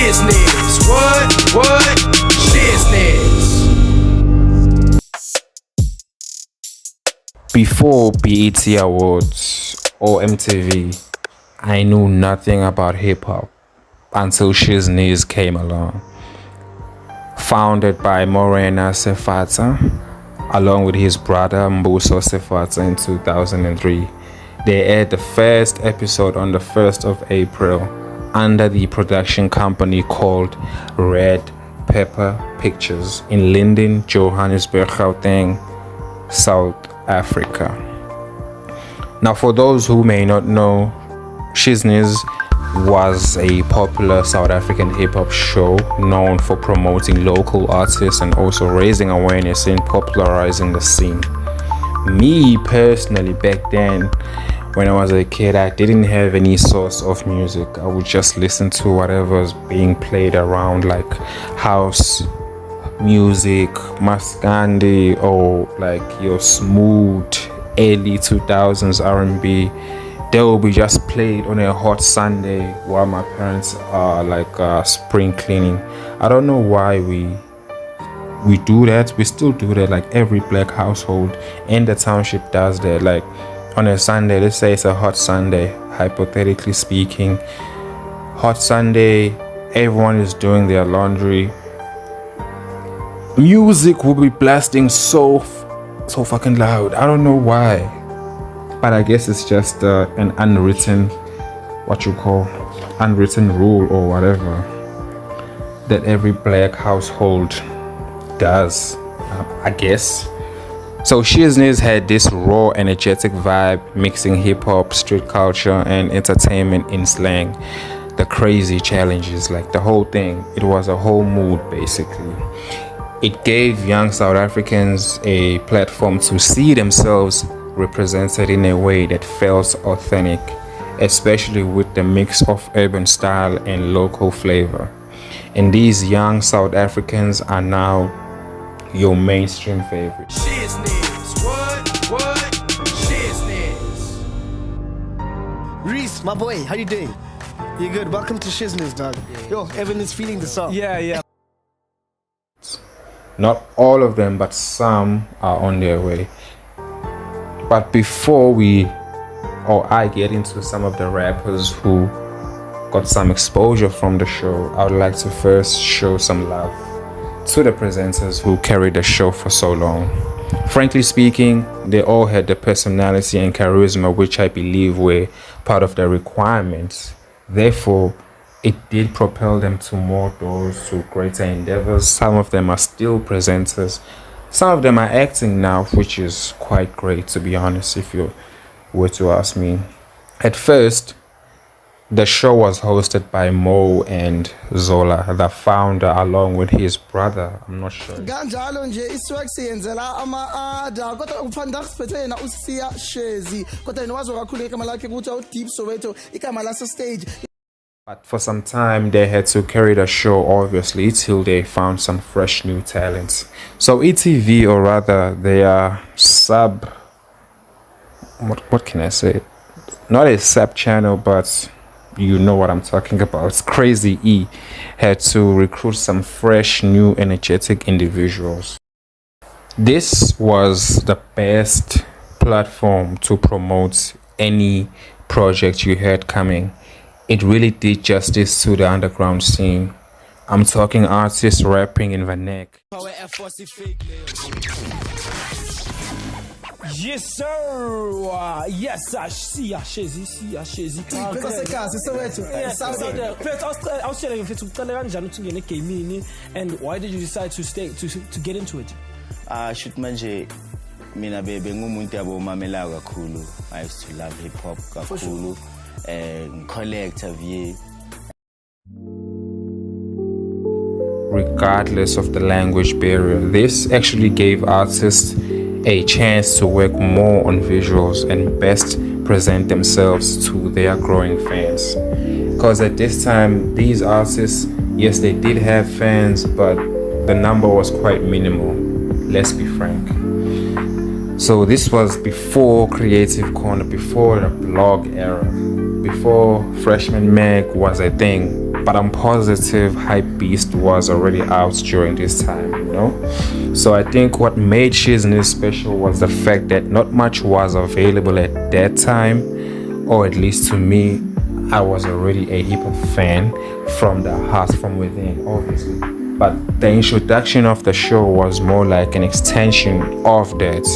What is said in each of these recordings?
Shiz Niz. What? Shiz Niz. Before BET Awards or MTV, I knew nothing about hip hop until Shiz Niz came along. Founded by Morena Sefata, along with his brother Mbuso Sefata in 2003, they aired the first episode on the 1st of April under the production company called Red Pepper Pictures in Linden, Johannesburg, Gauteng, South Africa. Now, for those who may not know, Shiz Niz was a popular South African hip-hop show known for promoting local artists and also raising awareness and popularizing the scene. Me personally, back then when I was a kid, I didn't have any source of music. I would just listen to whatever was being played around, like house music, maskandi, or like your smooth early 2000s R&B. They will be just played on a hot Sunday while my parents are spring cleaning. I don't know why we do that. We still do that. Like every black household in the township does that. Like on a Sunday, let's say it's a hot Sunday, hypothetically speaking, hot Sunday, everyone is doing their laundry. Music will be blasting so fucking loud. I don't know why. But I guess it's just an unwritten rule or whatever that every black household does, I guess. So Shiz Niz had this raw, energetic vibe, mixing hip-hop, street culture, and entertainment in slang. The crazy challenges, like the whole thing. It was a whole mood, basically. It gave young South Africans a platform to see themselves represented in a way that felt authentic, especially with the mix of urban style and local flavor. And these young South Africans are now your mainstream favorite. Shiz Niz. What? Shiz Niz. Reese, my boy, how you doing? You good? Welcome to Shiz Niz, dog. Yo, Evan is feeling the song. Yeah. Not all of them, but some are on their way. But before I get into some of the rappers who got some exposure from the show, I would like to first show some love to the presenters who carried the show for so long. Frankly speaking, they all had the personality and charisma which I believe were part of the requirements. Therefore, it did propel them to more doors, to greater endeavors. Some of them are still presenters. Some of them are acting now, which is quite great, to be honest, if you were to ask me. At first, the show was hosted by Mo and Zola, the founder, along with his brother. I'm not sure. Kanjalo nje isiwek siyenzela ama-ada kodwa uphanda siphethe yena usiya Shezi kodwa yena wazi kakhulu igama lakhe ukuthi uDeep Soweto igama lase stage. But for some time, they had to carry the show, obviously, till they found some fresh new talents. So ETV, or rather, their what can I say? Not a sub channel, but you know what I'm talking about. It's Crazy E had to recruit some fresh, new, energetic individuals. This was the best platform to promote any project you had coming. It really did justice to the underground scene. I'm talking artists rapping in vernac. Yes, sir. Yes, I see a Shiz. I was telling you to gaming, and why did you decide to get into it? Shoot manje mina bebe ngumuntu yabo mamela kakhulu. I used to love hip hop kakhulu. Collective, yeah. Regardless of the language barrier, this actually gave artists a chance to work more on visuals and best present themselves to their growing fans. Because at this time, these artists, yes, they did have fans, but the number was quite minimal. Let's be frank. So this was before Creative Corner, before the blog era, before Freshman Mag was a thing. but I'm positive Hype Beast was already out during this time, you know. So I think what made Shiz Niz special was the fact that not much was available at that time, or at least to me. I was already a hip hop fan from the heart, from within, obviously. But the introduction of the show was more like an extension of that.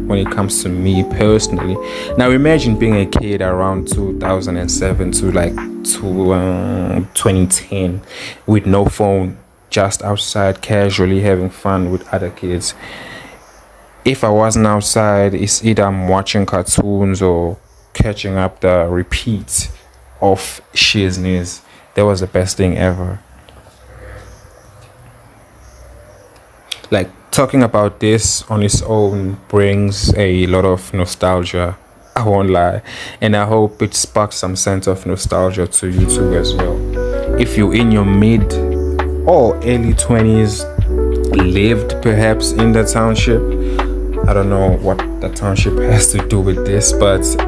When it comes to me personally, now imagine being a kid around 2007 to like 2010 with no phone, just outside casually having fun with other kids. If I wasn't outside, it's either I'm watching cartoons or catching up the repeats of Shiz Niz. That was the best thing ever. Like, talking about this on its own brings a lot of nostalgia, I won't lie, and I hope it sparks some sense of nostalgia to you too as well. If you're in your mid or early 20s, lived perhaps in the township, I don't know what the township has to do with this,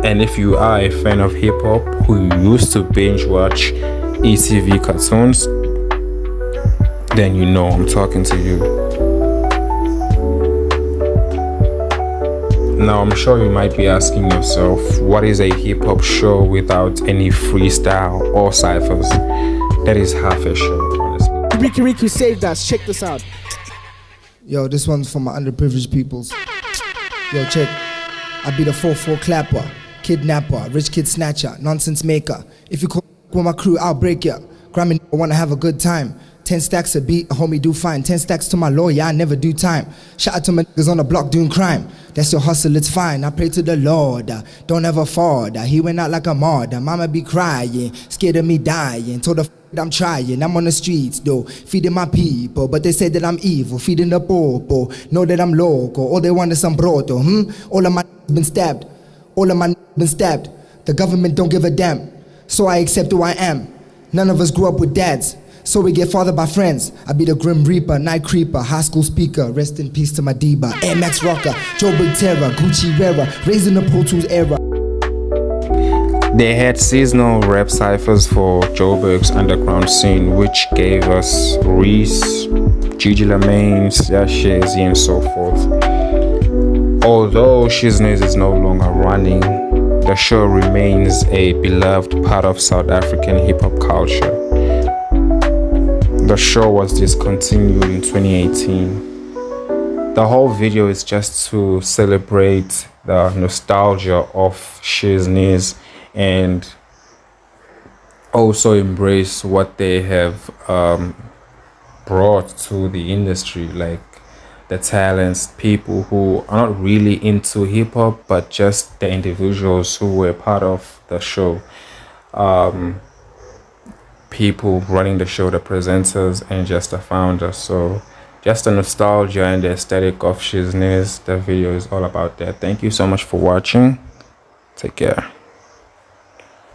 and if you are a fan of hip hop who used to binge watch ETV cartoons, then you know I'm talking to you. Now, I'm sure you might be asking yourself, what is a hip hop show without any freestyle or ciphers? That is half a show, honestly. Ricky saved us. Check this out. Yo, this one's for my underprivileged peoples. Yo, check. I be the 4-4 clapper, kidnapper, rich kid snatcher, nonsense maker. If you call with my crew, I'll break ya. Grammy, I wanna have a good time. 10 stacks a beat, a homie do fine. 10 stacks to my lawyer, I never do time. Shout out to my niggas on the block doing crime. That's your hustle, it's fine. I pray to the Lord, don't ever fall. He went out like a martyr. Mama be crying, scared of me dying. Told her I'm trying, I'm on the streets though, feeding my people. But they say that I'm evil, feeding the poor. Know that I'm local, all they want is some broto. All of my been stabbed, all of my been stabbed. The government don't give a damn, so I accept who I am. None of us grew up with dads, so we get fathered by friends. I be the Grim Reaper, Night Creeper, high school speaker. Rest in peace to my diva, Air Max Rocker, Joe Big Terror, Gucci Rara, raising the Pro Tools era. They had seasonal rap ciphers for Joburg's underground scene, which gave us Reese, Gigi Lamaine, Shazzy, and so forth. Although Shiz Niz is no longer running, the show remains a beloved part of South African hip-hop culture. The show was discontinued in 2018. The whole video is just to celebrate the nostalgia of Shiz Niz and also embrace what they have brought to the industry, like the talents, people who are not really into hip-hop but just the individuals who were part of the show, people running the show, the presenters, and just the founder. So just the nostalgia and the aesthetic of Shiz Niz, the video is all about that. Thank you so much for watching. Take care.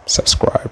Subscribe.